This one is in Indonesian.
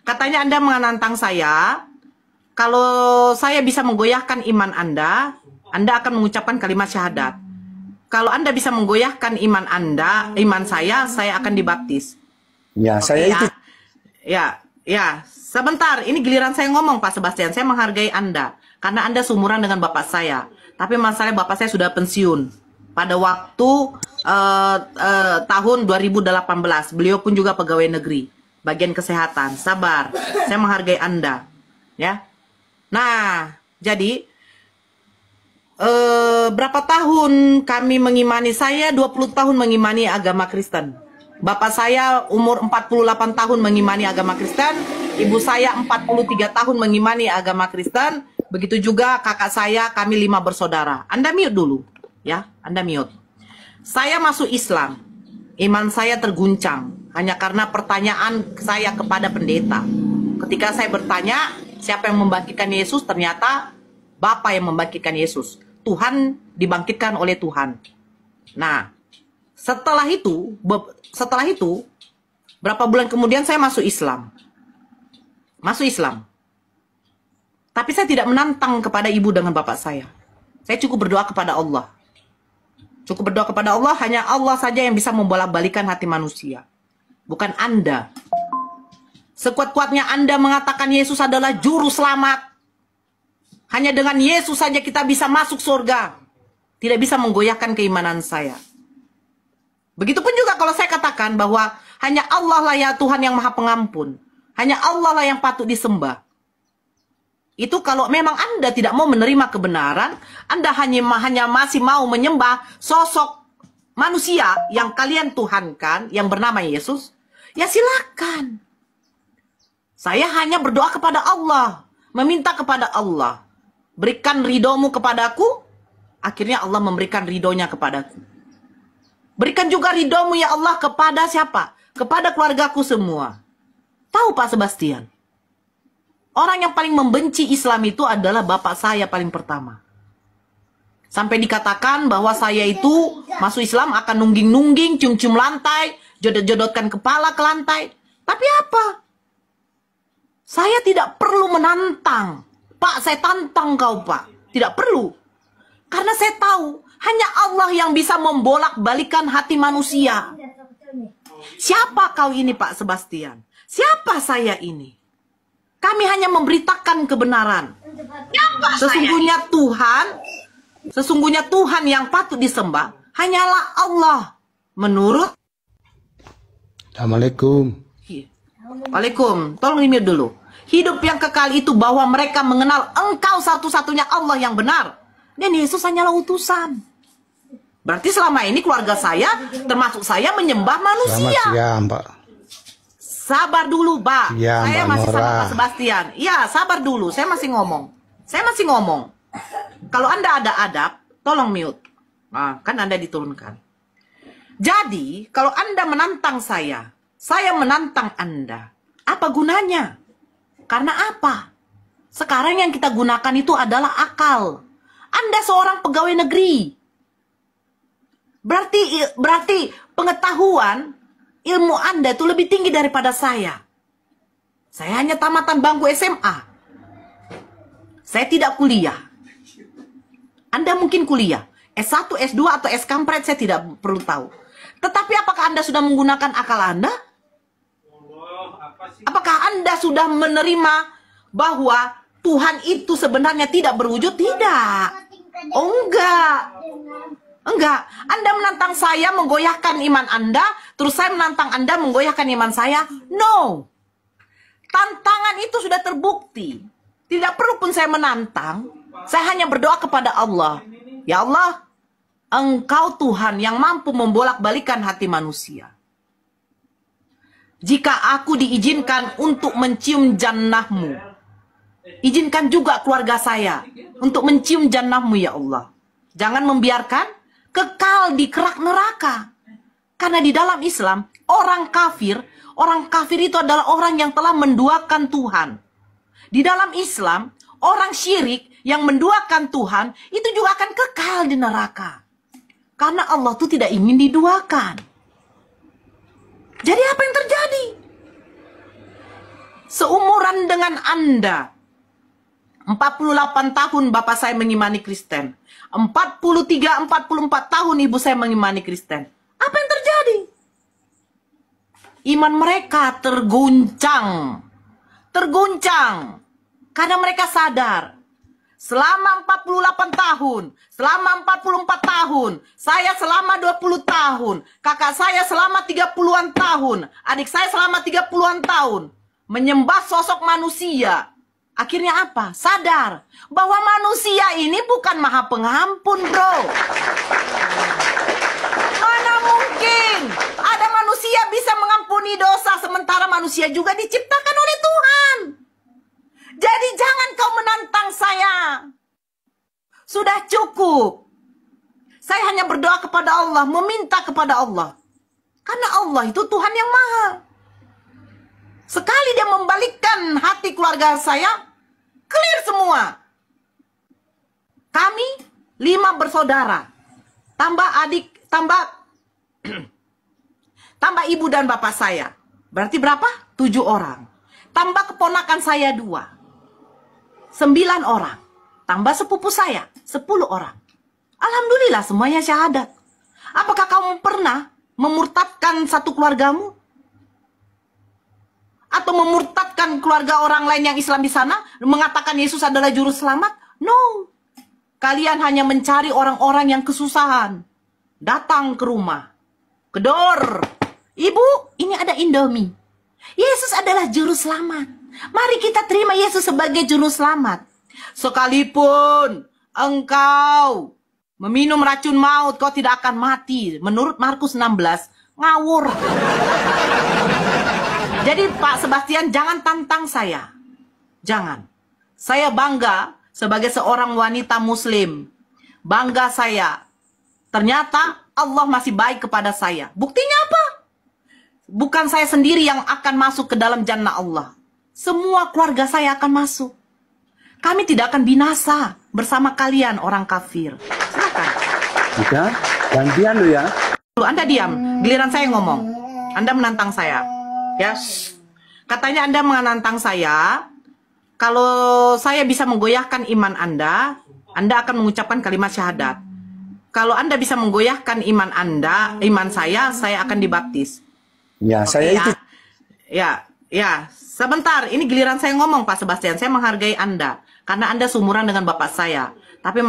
Katanya Anda menantang saya, kalau saya bisa menggoyahkan iman Anda akan mengucapkan kalimat syahadat. Kalau Anda bisa menggoyahkan iman Anda, iman saya akan dibaptis. Ya, Oke, saya itu. Ya. Sebentar, ini giliran saya ngomong, Pak Sebastian. Saya menghargai Anda, karena Anda seumuran dengan bapak saya. Tapi masalahnya bapak saya sudah pensiun pada waktu tahun 2018. Beliau pun juga pegawai negeri, bagian kesehatan. Sabar, saya menghargai Anda. Ya. Nah, jadi berapa tahun kami mengimani, saya 20 tahun mengimani agama Kristen. Bapak saya umur 48 tahun mengimani agama Kristen, ibu saya 43 tahun mengimani agama Kristen, begitu juga kakak saya, kami 5 bersaudara. Anda mute dulu, ya, Anda mute. Saya masuk Islam, iman saya terguncang hanya karena pertanyaan saya kepada pendeta. Ketika saya bertanya, siapa yang membangkitkan Yesus? Ternyata Bapa yang membangkitkan Yesus. Tuhan dibangkitkan oleh Tuhan. Nah, setelah itu, berapa bulan kemudian saya masuk Islam. Masuk Islam. Tapi saya tidak menantang kepada ibu dengan bapak saya. Saya cukup berdoa kepada Allah. Cukup berdoa kepada Allah, hanya Allah saja yang bisa membolak-balikan hati manusia. Bukan Anda. Sekuat-kuatnya Anda mengatakan Yesus adalah juru selamat. Hanya dengan Yesus saja kita bisa masuk surga. Tidak bisa menggoyahkan keimanan saya. Begitupun juga kalau saya katakan bahwa hanya Allah lah ya Tuhan yang maha pengampun. Hanya Allah lah yang patut disembah. Itu kalau memang Anda tidak mau menerima kebenaran, Anda hanya masih mau menyembah sosok manusia yang kalian tuhankan, yang bernama Yesus, ya silakan. Saya hanya berdoa kepada Allah, meminta kepada Allah. Berikan ridhomu kepadaku, akhirnya Allah memberikan ridhonya kepadaku. Berikan juga ridhomu ya Allah kepada siapa? Kepada keluargaku semua. Tahu Pak Sebastian, orang yang paling membenci Islam itu adalah bapak saya paling pertama. Sampai dikatakan bahwa saya itu masuk Islam akan nungging-nungging, cium-cium lantai, jodot-jodotkan kepala ke lantai. Tapi apa? Saya tidak perlu menantang. Pak, saya tantang kau, Pak. Tidak perlu. Karena saya tahu, hanya Allah yang bisa membolak-balikan hati manusia. Siapa kau ini, Pak Sebastian? Siapa saya ini? Kami hanya memberitakan kebenaran. Sesungguhnya Tuhan yang patut disembah hanyalah Allah. Menurut Assalamualaikum. Waalaikumsalam. Tolong limit dulu. Hidup yang kekal itu bahwa mereka mengenal Engkau satu-satunya Allah yang benar. Dan Yesus hanyalah utusan. Berarti selama ini keluarga saya, termasuk saya, menyembah manusia. Selamat siang, Pak. Sabar dulu, Pak. Ya, Saya Mbak masih sama Nora. Pak Sebastian. Ya, sabar dulu. Saya masih ngomong. Kalau Anda ada adab, tolong mute. Nah, kan Anda diturunkan. Jadi, kalau Anda menantang saya menantang Anda. Apa gunanya? Karena apa? Sekarang yang kita gunakan itu adalah akal. Anda seorang pegawai negeri. Berarti pengetahuan, ilmu Anda itu lebih tinggi daripada saya. Saya hanya tamatan bangku SMA. Saya tidak kuliah. Anda mungkin kuliah. S1, S2, atau S kampret, saya tidak perlu tahu. Tetapi apakah Anda sudah menggunakan akal Anda? Apakah Anda sudah menerima bahwa Tuhan itu sebenarnya tidak berwujud? Tidak. Oh, enggak. Anda menantang saya menggoyahkan iman Anda, terus saya menantang Anda menggoyahkan iman saya? No. Tantangan itu sudah terbukti. Tidak perlu pun saya menantang. Saya hanya berdoa kepada Allah. Ya Allah, Engkau Tuhan yang mampu membolak-balikan hati manusia. Jika aku diizinkan untuk mencium jannah-Mu, izinkan juga keluarga saya untuk mencium jannah-Mu ya Allah. Jangan membiarkan kekal di kerak neraka. Karena di dalam Islam, orang kafir itu adalah orang yang telah menduakan Tuhan. Di dalam Islam, orang syirik yang menduakan Tuhan itu juga akan kekal di neraka. Karena Allah itu tidak ingin diduakan. Jadi apa yang terjadi? seumuran dengan Anda. 48 tahun bapak saya mengimani Kristen. 43, 44 tahun ibu saya mengimani Kristen. Apa yang terjadi? Iman mereka terguncang. Terguncang. Karena mereka sadar. Selama 48 tahun, selama 44 tahun, saya selama 20 tahun, kakak saya selama 30-an tahun, adik saya selama 30-an tahun, menyembah sosok manusia. Akhirnya apa? Sadar bahwa manusia ini bukan maha pengampun, bro. Mana mungkin ada manusia bisa mengampuni dosa sementara manusia juga diciptakan oleh Tuhan. Jadi jangan kau menantang saya. Sudah cukup. Saya hanya berdoa kepada Allah, meminta kepada Allah. Karena Allah itu Tuhan yang maha. Sekali dia membalikkan hati keluarga saya, clear semua. Kami 5 bersaudara. Tambah adik, tambah ibu dan bapak saya. Berarti berapa? 7 orang. Tambah keponakan saya 2. 9 orang. Tambah sepupu saya 10 orang. Alhamdulillah semuanya syahadat. Apakah kamu pernah memurtadkan satu keluargamu? Atau memurtadkan keluarga orang lain yang Islam di sana? Mengatakan Yesus adalah juru selamat? No. Kalian hanya mencari orang-orang yang kesusahan. Datang ke rumah. Kedor. Ibu, ini ada Indomie. Yesus adalah juru selamat. Mari kita terima Yesus sebagai juru selamat. Sekalipun engkau meminum racun maut, kau tidak akan mati. Menurut Markus 16, ngawur. Jadi Pak Sebastian, jangan tantang saya. Jangan. Saya bangga sebagai seorang wanita muslim. Bangga saya. Ternyata Allah masih baik kepada saya. Buktinya apa? Bukan saya sendiri yang akan masuk ke dalam jannah Allah. Semua keluarga saya akan masuk. Kami tidak akan binasa bersama kalian orang kafir. Silakan. Udah, gantian lu ya. Anda diam, giliran saya ngomong. Anda menantang saya. Ya. Katanya Anda menantang saya. Kalau saya bisa menggoyahkan iman Anda akan mengucapkan kalimat syahadat. Kalau Anda bisa menggoyahkan iman Anda, iman saya akan dibaptis. Ya, Oke, saya ya. itu. Ya. Sebentar, ini giliran saya ngomong Pak Sebastian. Saya menghargai Anda karena Anda seumuran dengan bapak saya. Tapi